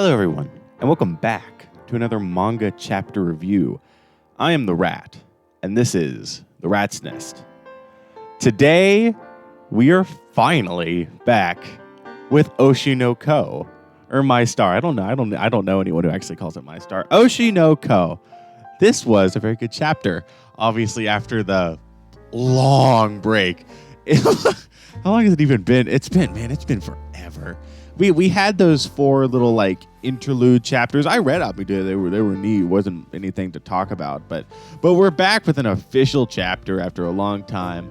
Hello, everyone, and welcome back to another manga chapter review. I am the Rat, and this is The Rat's Nest. Today, we are finally back with Oshi no Ko, or My Star. I don't know anyone who actually calls it My Star. Oshi no Ko. This was a very good chapter. Obviously, after the long break. How long has it even been? It's been forever. We had those 4 little interlude chapters. I read up. They were neat. It wasn't anything to talk about, but we're back with an official chapter after a long time.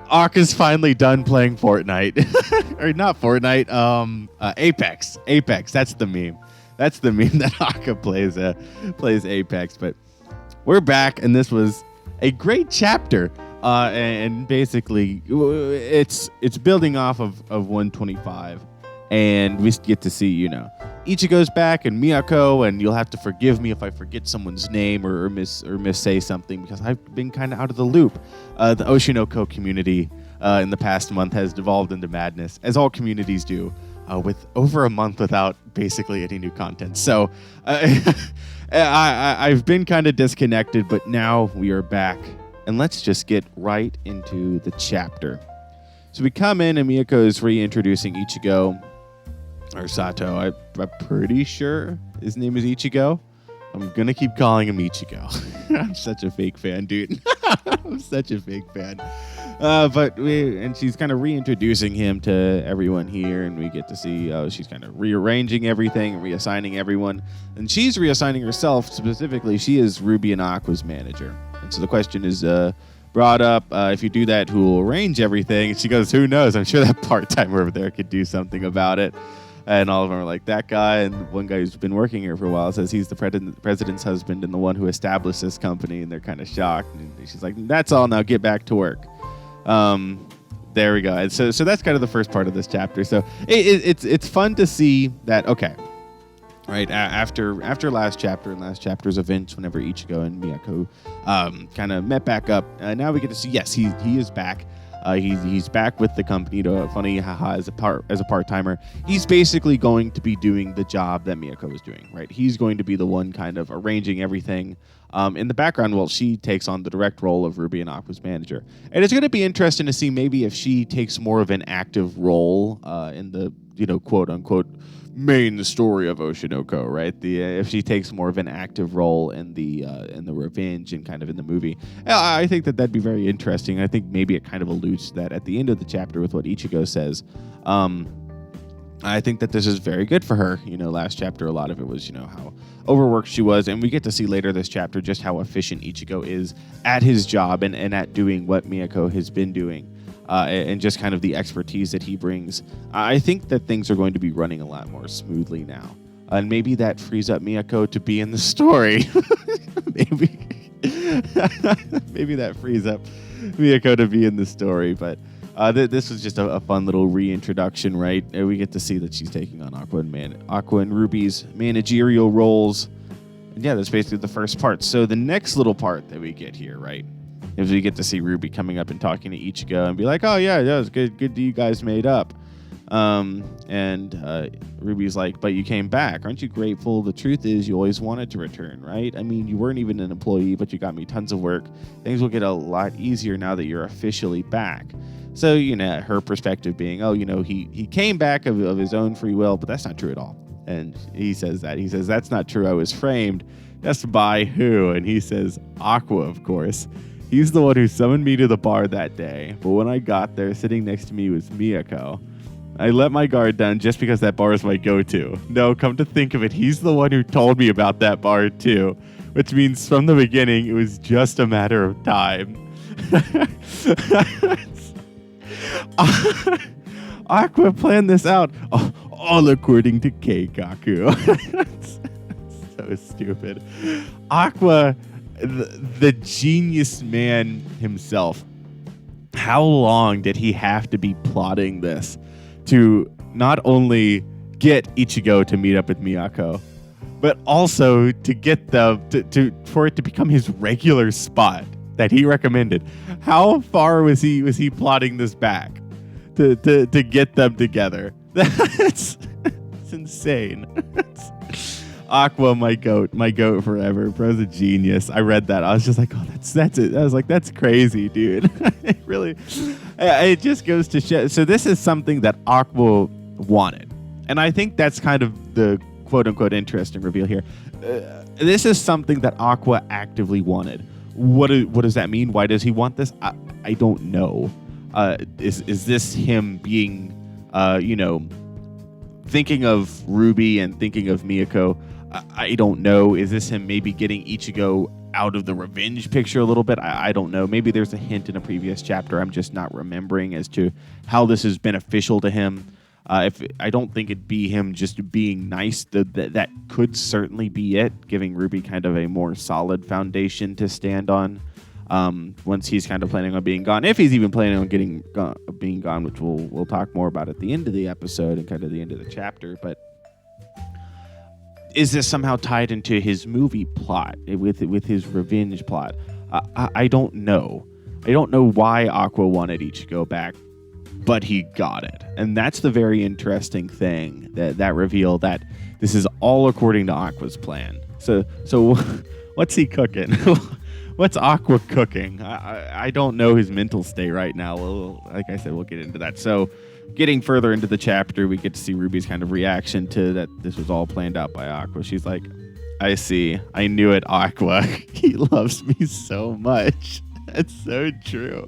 Aqua's finally done playing Fortnite, or not Fortnite. Apex. That's the meme. That's the meme that Aqua plays Apex. But we're back, and this was a great chapter. And basically, it's building off of 125. And we get to see, Ichigo's back and Miyako, and you'll have to forgive me if I forget someone's name or missay something, because I've been kind of out of the loop. The Oshi no Ko community in the past month has devolved into madness, as all communities do, with over a month without basically any new content. So I've been kind of disconnected, but now we are back. And let's just get right into the chapter. So we come in and Miyako is reintroducing Ichigo, or Sato. I'm pretty sure his name is Ichigo. I'm going to keep calling him Ichigo. I'm such a fake fan, dude. I'm such a fake fan. And she's kind of reintroducing him to everyone here, and we get to see she's kind of rearranging everything and reassigning everyone. And she's reassigning herself specifically. She is Ruby and Aqua's manager. And so the question is brought up, if you do that, who will arrange everything? And she goes, who knows? I'm sure that part-timer over there could do something about it. And all of them are like, that guy. And one guy who's been working here for a while says he's the president's husband and the one who established this company. And they're kind of shocked. And she's like, that's all, now get back to work. There we go. And so that's kind of the first part of this chapter. So it's fun to see that, okay, right, after last chapter and last chapter's events, whenever Ichigo and Miyako kind of met back up, now we get to see, yes, he is back. He's back with the company. Funny, haha, as a part-timer. He's basically going to be doing the job that Miyako was doing, right? He's going to be the one kind of arranging everything in the background while she takes on the direct role of Ruby and Aqua's manager. And it's going to be interesting to see maybe if she takes more of an active role in the, quote-unquote, main story of Oshi no Ko, right? If she takes more of an active role in the revenge and kind of in the movie, I think that'd be very interesting. I think maybe it kind of alludes to that at the end of the chapter with what Ichigo says. I think that this is very good for her. Last chapter, a lot of it was, how overworked she was, and we get to see later this chapter just how efficient Ichigo is at his job and at doing what Miyako has been doing. And just kind of the expertise that he brings. I think that things are going to be running a lot more smoothly now. And maybe that frees up Miyako to be in the story. Maybe that frees up Miyako to be in the story. But this was just a fun little reintroduction, right? We get to see that she's taking on Aqua and Ruby's managerial roles. And yeah, that's basically the first part. So the next little part that we get here, right, is we get to see Ruby coming up and talking to Ichigo and be like, oh, yeah, that was good that you guys made up. And Ruby's like, but you came back. Aren't you grateful? The truth is you always wanted to return, right? I mean, you weren't even an employee, but you got me tons of work. Things will get a lot easier now that you're officially back. So, her perspective being, oh, he came back of his own free will, but that's not true at all. And he says that. He says, that's not true. I was framed. That's by who? And he says, Aqua, of course. He's the one who summoned me to the bar that day, but when I got there, sitting next to me was Miyako. I let my guard down just because that bar is my go-to. No, come to think of it, he's the one who told me about that bar too, which means from the beginning, it was just a matter of time. Aqua planned this out, all according to Keikaku. So stupid. Aqua, the genius man himself, how long did he have to be plotting this to not only get Ichigo to meet up with Miyako, but also to get for it to become his regular spot that he recommended? How far was he plotting this back to get them together? That's It's insane. Aqua, my goat forever. Bro's a genius. I read that. I was just like, oh, that's it. I was like, that's crazy, dude. It really, it just goes to show. So this is something that Aqua wanted. And I think that's kind of the quote unquote interesting reveal here. This is something that Aqua actively wanted. What does that mean? Why does he want this? I don't know. Is this him being, thinking of Ruby and thinking of Miyako? I don't know. Is this him maybe getting Ichigo out of the revenge picture a little bit? I don't know. Maybe there's a hint in a previous chapter I'm just not remembering as to how this is beneficial to him. If I don't think it'd be him just being nice. That could certainly be it, giving Ruby kind of a more solid foundation to stand on once he's kind of planning on being gone. If he's even planning on being gone, which we'll talk more about at the end of the episode and kind of the end of the chapter. But is this somehow tied into his movie plot with his revenge plot? I don't know. I don't know why Aqua wanted Ichigo back, but he got it. And that's the very interesting thing, that reveal that this is all according to Aqua's plan. So what's he cooking? What's Aqua cooking? I don't know his mental state right now. Like I said, we'll get into that. So getting further into the chapter, we get to see Ruby's kind of reaction to that this was all planned out by Aqua. She's like, I see. I knew it, Aqua. He loves me so much. That's so true.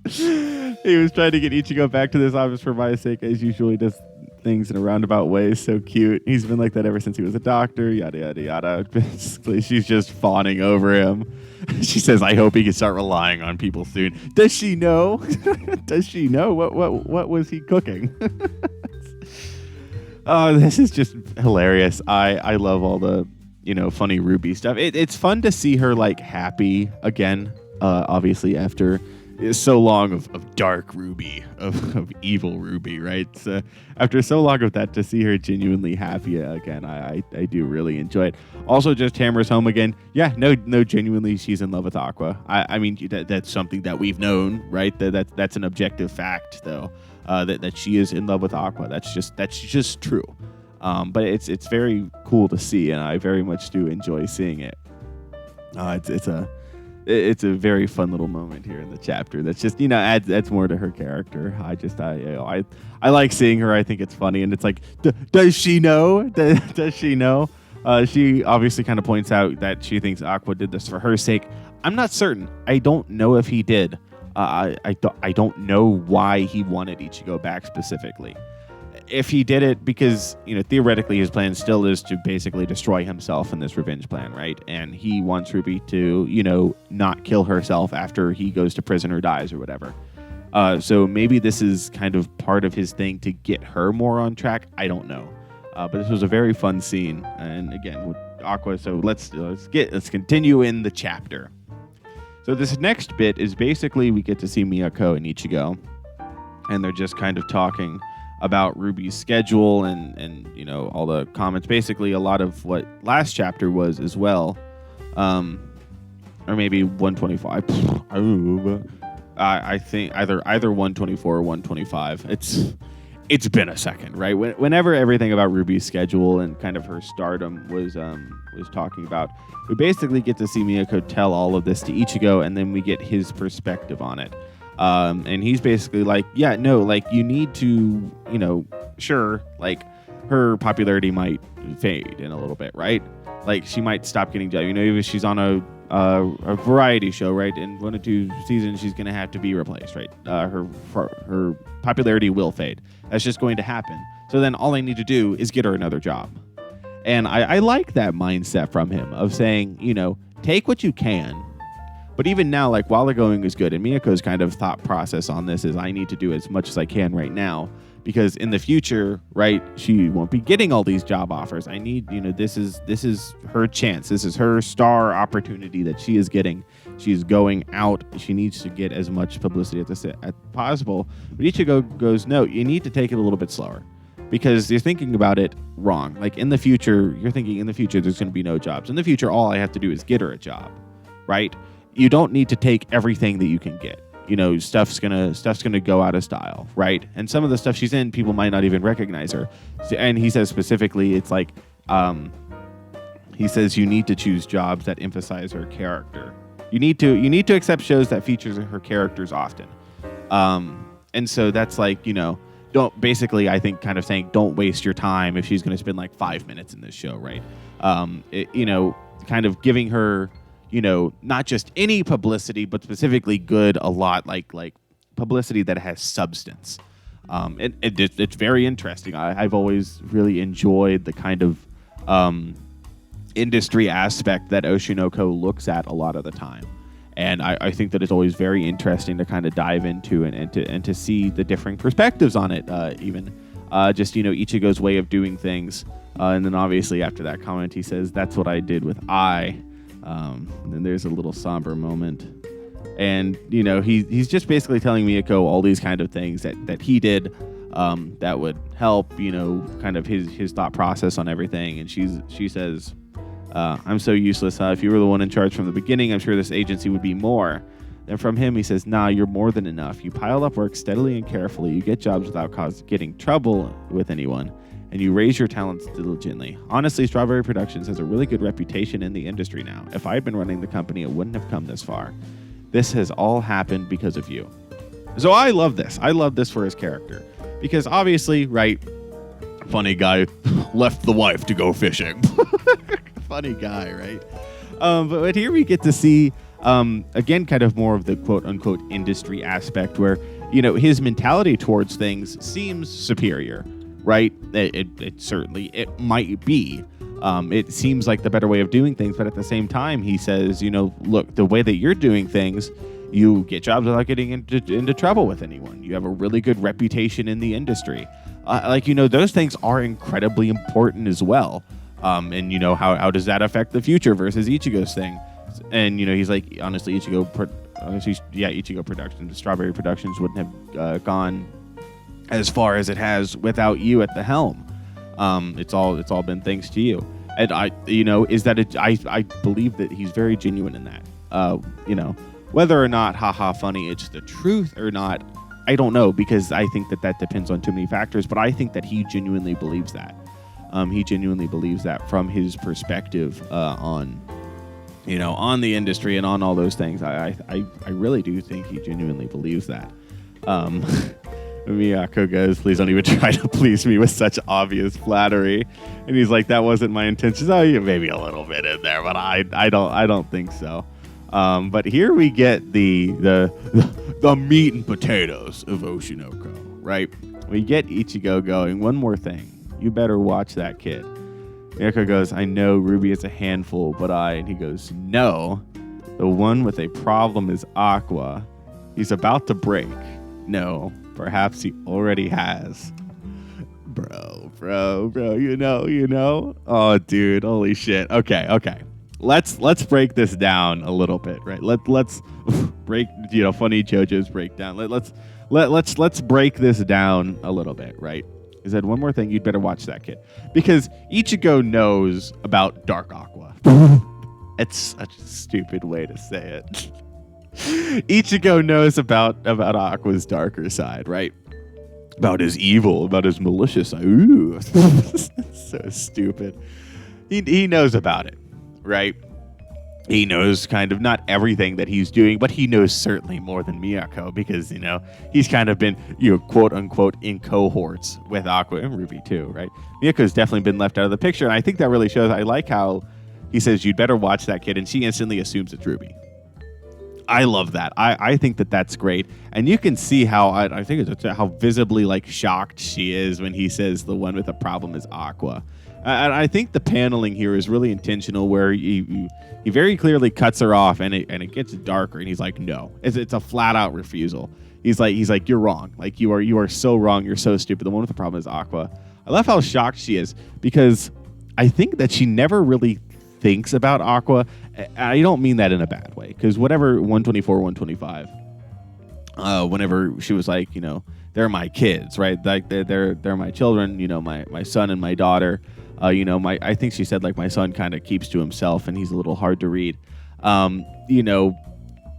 He was trying to get Ichigo back to this office for my sake, as usual. He does things in a roundabout way. So cute. He's been like that ever since he was a doctor. Yada, yada, yada. Basically, she's just fawning over him. She says, I hope he can start relying on people soon. Does she know? Does she know? What was he cooking? Oh, this is just hilarious. I love all the, funny Ruby stuff. It's fun to see her like happy again. Obviously after so long of dark Ruby, of evil Ruby, right? So after so long of that, to see her genuinely happy again, I do really enjoy it. Also, just hammers home again. Yeah, no, genuinely, she's in love with Aqua. I mean, that's something that we've known, right? That's an objective fact, though. That she is in love with Aqua. That's just true. But it's very cool to see, and I very much do enjoy seeing it. It's a very fun little moment here in the chapter. That's just adds more to her character. I like seeing her. I think it's funny, and it's like, does she know? Does she know? She obviously kind of points out that she thinks Aqua did this for her sake. I'm not certain. I don't know if he did. I don't know why he wanted Ichigo back specifically. If he did it because, theoretically his plan still is to basically destroy himself in this revenge plan, right? And he wants Ruby to, not kill herself after he goes to prison or dies or whatever. So maybe this is kind of part of his thing to get her more on track. I don't know. But this was a very fun scene. And again, with Aqua. So let's continue in the chapter. So this next bit is basically we get to see Miyako and Ichigo, and they're just kind of talking about Ruby's schedule and all the comments. Basically, a lot of what last chapter was as well, or maybe 125. I think either 124 or 125. It's been a second, right? Whenever everything about Ruby's schedule and kind of her stardom was talking about, we basically get to see Miyako tell all of this to Ichigo, and then we get his perspective on it. And he's basically like, yeah, no, like you need to, sure, like her popularity might fade in a little bit, right? Like she might stop getting judged. If she's on a variety show, right? In 1 or 2 seasons, she's going to have to be replaced, right? Her popularity will fade. That's just going to happen. So then all I need to do is get her another job. And I like that mindset from him of saying, take what you can. But even now, like while the going is good, and Miyako's kind of thought process on this is I need to do as much as I can right now, because in the future, right, she won't be getting all these job offers. I need, this is her chance. This is her star opportunity that she is getting. She's going out. She needs to get as much publicity as possible. But Ichigo goes, no, you need to take it a little bit slower, because you're thinking about it wrong. Like in the future, you're thinking in the future there's going to be no jobs. In the future, all I have to do is get her a job, right? You don't need to take everything that you can get. stuff's gonna go out of style, right? And some of the stuff she's in, people might not even recognize her. And he says specifically, it's like, he says you need to choose jobs that emphasize her character. You need to accept shows that features her characters often. And so that's like, don't basically, I think, kind of saying don't waste your time if she's going to spend like 5 minutes in this show, right? Kind of giving her, not just any publicity, but specifically good, a lot like publicity that has substance. It's very interesting. I've always really enjoyed the kind of industry aspect that Oshinoko looks at a lot of the time. And I think that it's always very interesting to kind of dive into and to see the differing perspectives on it, even just Ichigo's way of doing things. And then obviously after that comment, he says, "That's what I did with I." And then there's a little somber moment. And, he's just basically telling Miyako all these kind of things that he did that would help, kind of his thought process on everything. And she says, "I'm so useless, huh? If you were the one in charge from the beginning, I'm sure this agency would be more." Then from him, he says, "Nah, you're more than enough. You pile up work steadily and carefully. You get jobs without getting trouble with anyone. And you raise your talents diligently. Honestly, Strawberry Productions has a really good reputation in the industry now. If I had been running the company, it wouldn't have come this far. This has all happened because of you." So I love this. I love this for his character. Because obviously, right, funny guy left the wife to go fishing. Funny guy, right? But here we get to see, again, kind of more of the quote-unquote industry aspect where, his mentality towards things seems superior, right? It certainly, it might be. It seems like the better way of doing things, but at the same time, he says, look, the way that you're doing things, you get jobs without getting into trouble with anyone. You have a really good reputation in the industry. Those things are incredibly important as well. And how does that affect the future versus Ichigo's thing? And he's like, honestly, Ichigo Productions, Strawberry Productions wouldn't have gone as far as it has without you at the helm. It's all been thanks to you. And I believe that he's very genuine in that. Whether or not funny it's the truth or not, I don't know, because I think that depends on too many factors. But I think that he genuinely believes that. He genuinely believes that from his perspective on the industry and on all those things. I really do think he genuinely believes that. Miyako goes, "Please don't even try to please me with such obvious flattery." And he's like, "That wasn't my intention." Oh, yeah, maybe a little bit in there, but I don't think so. But here we get the meat and potatoes of Oshinoko, right? We get Ichigo going, "One more thing. You better watch that kid." Miyako goes, "I know Ruby is a handful, but and he goes, "No, the one with a problem is Aqua. He's about to break. No, perhaps he already has." Bro, oh, dude, holy shit. Okay. Let's break this down a little bit, right? Let's break, funny JoJo's breakdown. Let's break this down a little bit, right? He said, "One more thing, you'd better watch that kid." Because Ichigo knows about Dark Aqua. It's such a stupid way to say it. Ichigo knows about Aqua's darker side, right? About his evil, about his malicious side. Ooh, so stupid. He knows about it, right? He knows kind of not everything that he's doing, but he knows certainly more than Miyako because, he's kind of been, quote unquote, in cohorts with Aqua and Ruby too, right? Miyako's definitely been left out of the picture. And I think that really shows. I like how he says, "You'd better watch that kid." And she instantly assumes it's Ruby. I love that. I think that's great. And you can see how, I think it's how visibly shocked she is when he says the one with the problem is Aqua. And I think the paneling here is really intentional, where he very clearly cuts her off, and it gets darker, and he's like, "No," it's a flat out refusal. He's like, "You're wrong. You are so wrong. You're so stupid. The one with the problem is Aqua." I love how shocked she is, because I think that she never really thinks about Aqua. I don't mean that in a bad way, because whatever 124, 125, whenever she was like, they're my kids, right? Like they're my children, my son and my daughter. I think she said my son kind of keeps to himself and he's a little hard to read.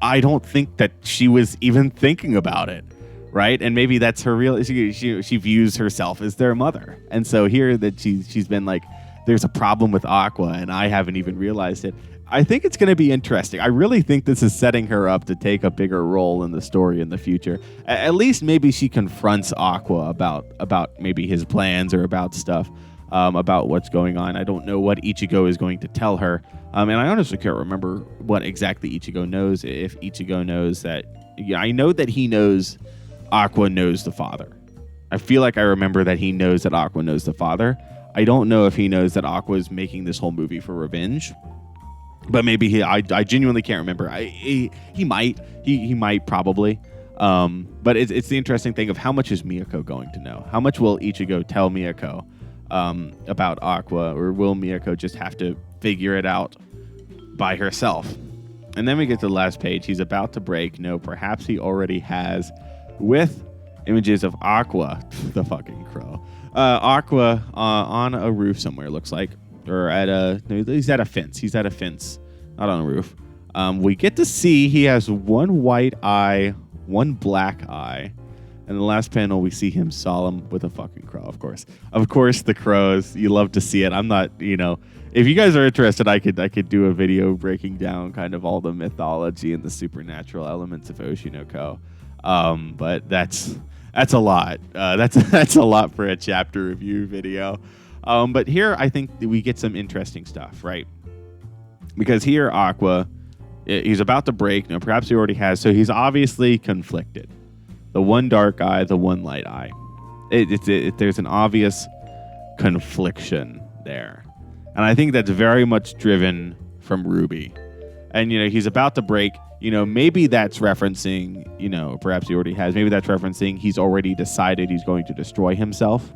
I don't think that she was even thinking about it, right? And maybe that's her real. She views herself as their mother, and so here that she's been like, there's a problem with Aqua, and I haven't even realized it. I think it's going to be interesting. I really think this is setting her up to take a bigger role in the story in the future. At least maybe she confronts Aqua about maybe his plans or about stuff, about what's going on. I don't know what Ichigo is going to tell her. And I honestly can't remember what exactly Ichigo knows. If Ichigo knows that, I know that he knows Aqua knows the father. I feel like I remember that he knows that Aqua knows the father. I don't know if he knows that Aqua is making this whole movie for revenge. But maybe I genuinely can't remember. He might probably. But it's the interesting thing of how much is Miyako going to know? How much will Ichigo tell Miyako about Aqua, or will Miyako just have to figure it out by herself? And then we get to the last page. He's about to break. No, perhaps he already has, with images of Aqua, the fucking crow. Aqua on a roof somewhere, looks like. Or he's at a fence. He's at a fence, not on a roof. We get to see he has one white eye, one black eye. And the last panel, we see him solemn with a fucking crow, of course. Of course, the crows. You love to see it. I'm not, if you guys are interested, I could do a video breaking down kind of all the mythology and the supernatural elements of Oshi no Ko. But that's a lot. That's a lot for a chapter review video. But here, I think we get some interesting stuff, right? Because here, Aqua, he's about to break. No, perhaps he already has. So he's obviously conflicted. The one dark eye, the one light eye. There's an obvious confliction there. And I think that's very much driven from Ruby. And, he's about to break. Maybe that's referencing, perhaps he already has. Maybe that's referencing he's already decided he's going to destroy himself.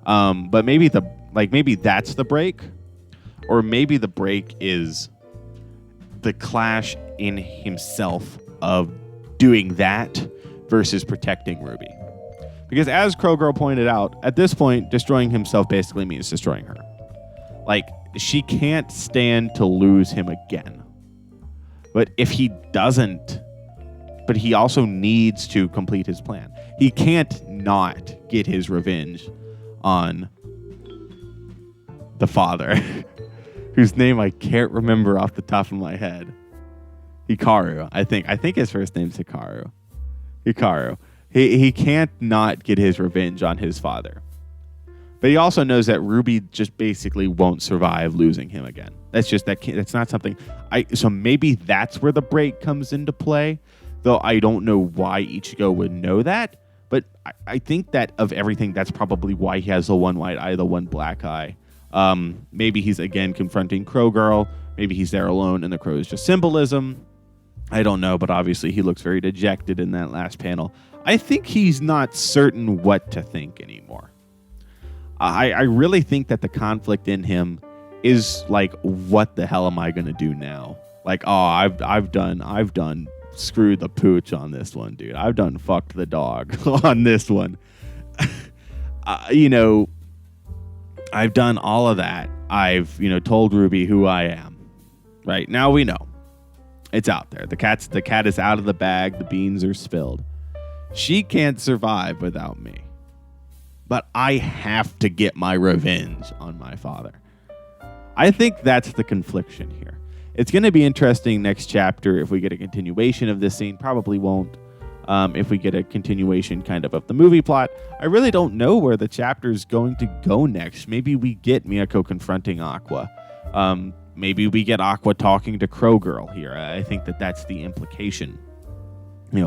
But maybe that's the break, or maybe the break is the clash in himself of doing that versus protecting Ruby. Because as Crow Girl pointed out, at this point, destroying himself basically means destroying her. Like, she can't stand to lose him again. But if he doesn't, but he also needs to complete his plan. He can't not get his revenge on the father, whose name I can't remember off the top of my head. Hikaru, I think his first name's Hikaru. He can't not get his revenge on his father. But he also knows that Ruby just basically won't survive losing him again. That's not something. So maybe that's where the break comes into play. Though I don't know why Ichigo would know that. But I think that of everything, that's probably why he has the one white eye, the one black eye. Maybe he's again confronting Crow Girl. Maybe he's there alone and the crow is just symbolism. I don't know, but obviously he looks very dejected in that last panel. I think he's not certain what to think anymore. I really think that the conflict in him is like, what the hell am I going to do now? Like, I've done screwed the pooch on this one, dude. I've done fucked the dog on this one. I've done all of that. I've, told Ruby who I am. Right now we know. It's out there. The cat is out of the bag. The beans are spilled. She can't survive without me. But I have to get my revenge on my father. I think that's the confliction here. It's going to be interesting next chapter if we get a continuation of this scene. Probably won't. If we get a continuation kind of the movie plot. I really don't know where the chapter's going to go next. Maybe we get Miyako confronting Aqua. Maybe we get Aqua talking to Crow Girl here. I think that's the implication.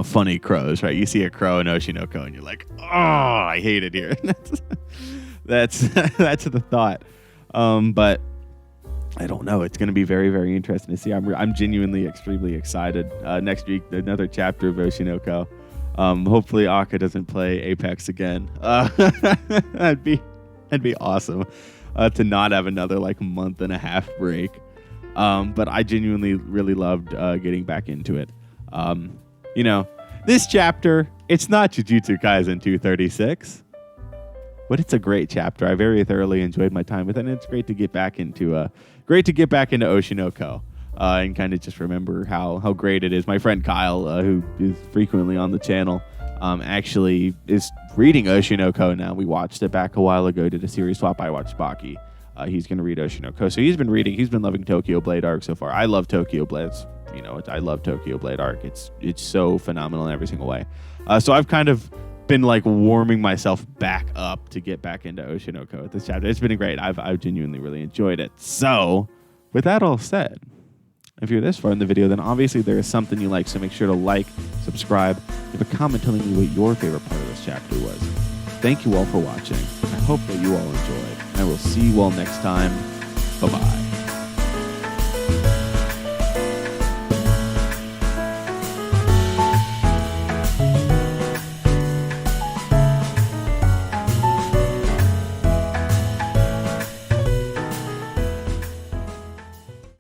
Funny crows, right? You see a crow in Oshi no Ko and you're like, oh, I hate it here. that's the thought. But I don't know. It's going to be very, very interesting to see. I'm genuinely extremely excited. Next week, another chapter of Oshi no Ko. Hopefully Aqua doesn't play Apex again. That'd be awesome to not have another month and a half break. But I genuinely really loved getting back into it. This chapter, it's not Jujutsu Kaisen 236, but it's a great chapter. I very thoroughly enjoyed my time with it, and it's great to get back into Oshi no Ko. and kind of just remember how great it is. My friend Kyle, who is frequently on the channel, actually is reading Oshinoko now. We watched it back a while ago, did a series swap. I watched Baki. He's going to read Oshinoko. So he's been reading. He's been loving Tokyo Blade arc so far. I love Tokyo Blade. I love Tokyo Blade arc. It's so phenomenal in every single way. So I've kind of been like warming myself back up to get back into Oshinoko at this chapter. It's been great. I've genuinely really enjoyed it. So with that all said, if you're this far in the video, then obviously there is something you like. So make sure to like, subscribe, leave a comment telling me what your favorite part of this chapter was. Thank you all for watching. I hope that you all enjoyed. I will see you all next time. Bye-bye.